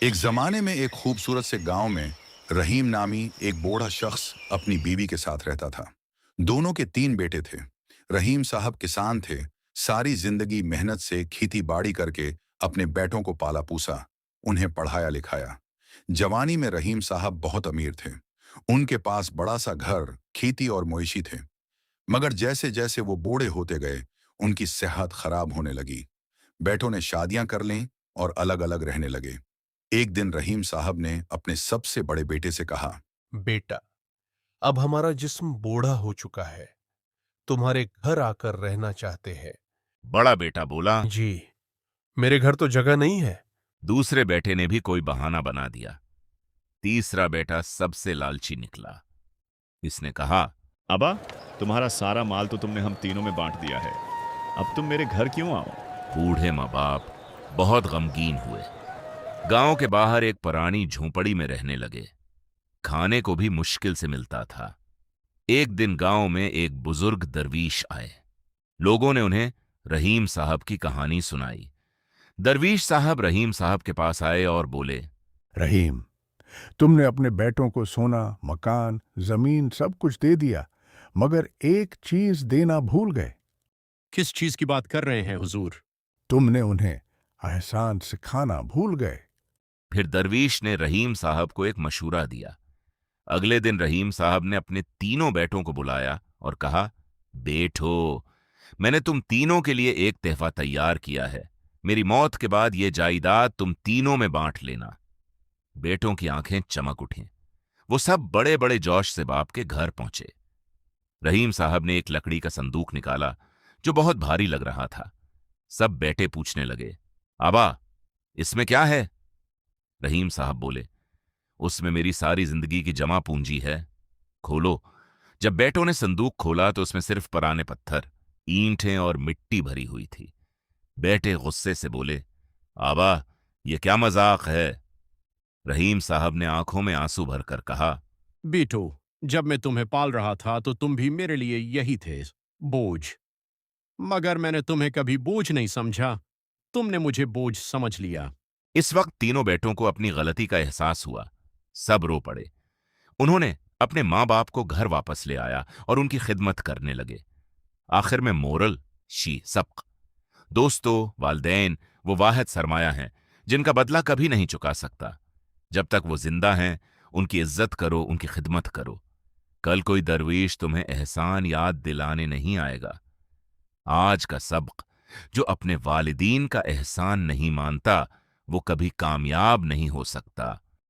एक जमाने में एक खूबसूरत से गांव में रहीम नामी एक बूढ़ा शख्स अपनी बीवी के साथ रहता था। दोनों के 3 बेटे थे। रहीम साहब किसान थे। सारी जिंदगी मेहनत से खेती बाड़ी करके अपने बेटों को पाला पूसा, उन्हें पढ़ाया लिखाया। जवानी में रहीम साहब बहुत अमीर थे। उनके पास बड़ा सा घर, खेती और मवेशी थे। मगर जैसे जैसे वो बूढ़े होते गए, उनकी सेहत खराब होने लगी। बेटों ने शादियां कर लीं और अलग अलग रहने लगे। एक दिन रहीम साहब ने अपने सबसे बड़े बेटे से कहा, बेटा, अब हमारा जिस्म बूढ़ा हो चुका है। तुम्हारे घर आकर रहना चाहते हैं। बड़ा बेटा बोला। जी, मेरे घर तो जगह नहीं है। दूसरे बेटे ने भी कोई बहाना बना दिया। तीसरा बेटा सबसे लालची निकला। इसने कहा, अबा, तुम्हारा सारा माल तो तुमने हम तीनों में बांट दिया है। अब तुम मेरे घर क्यों आओ? बूढ़े माँ बाप बहुत गमगीन हुए। गांव के बाहर एक पुरानी झोंपड़ी में रहने लगे। खाने को भी मुश्किल से मिलता था। एक दिन गांव में एक बुजुर्ग दरवीश आए। लोगों ने उन्हें रहीम साहब की कहानी सुनाई। दरवीश साहब रहीम साहब के पास आए और बोले, रहीम, तुमने अपने बेटों को सोना, मकान, जमीन सब कुछ दे दिया, मगर एक चीज देना भूल गए। किस चीज की बात कर रहे हैं हुजूर? तुमने उन्हें एहसान सिखाना भूल गए। फिर दरवीश ने रहीम साहब को एक मशूरा दिया। अगले दिन रहीम साहब ने अपने तीनों बेटों को बुलाया और कहा, बेटो, मैंने तुम तीनों के लिए एक तोहफा तैयार किया है। मेरी मौत के बाद यह जायदाद तुम तीनों में बांट लेना। बेटों की आंखें चमक उठीं। वो सब बड़े बड़े जोश से बाप के घर पहुंचे। रहीम साहब ने एक लकड़ी का संदूक निकाला जो बहुत भारी लग रहा था। सब बेटे पूछने लगे, आबा, इसमें क्या है? रहीम साहब बोले, उसमें मेरी सारी जिंदगी की जमा पूंजी है। खोलो। जब बेटों ने संदूक खोला तो उसमें सिर्फ पुराने पत्थर, ईंटें और मिट्टी भरी हुई थी। बेटे गुस्से से बोले, आबा, ये क्या मजाक है? रहीम साहब ने आंखों में आंसू भरकर कहा, बेटो, जब मैं तुम्हें पाल रहा था तो तुम भी मेरे लिए यही थे, बोझ। मगर मैंने तुम्हें कभी बोझ नहीं समझा। तुमने मुझे बोझ समझ लिया। इस वक्त तीनों बेटों को अपनी गलती का एहसास हुआ। सब रो पड़े। उन्होंने अपने मां बाप को घर वापस ले आया और उनकी खिदमत करने लगे। आखिर में मोरल शी सबक, दोस्तों, वालदैन वो वाहिद सरमाया हैं जिनका बदला कभी नहीं चुका सकता। जब तक वो जिंदा हैं, उनकी इज्जत करो, उनकी खिदमत करो। कल कोई दरवेश तुम्हें एहसान याद दिलाने नहीं आएगा। आज का सबक, जो अपने वालिदीन का एहसान नहीं मानता, वो कभी कामयाब नहीं हो सकता।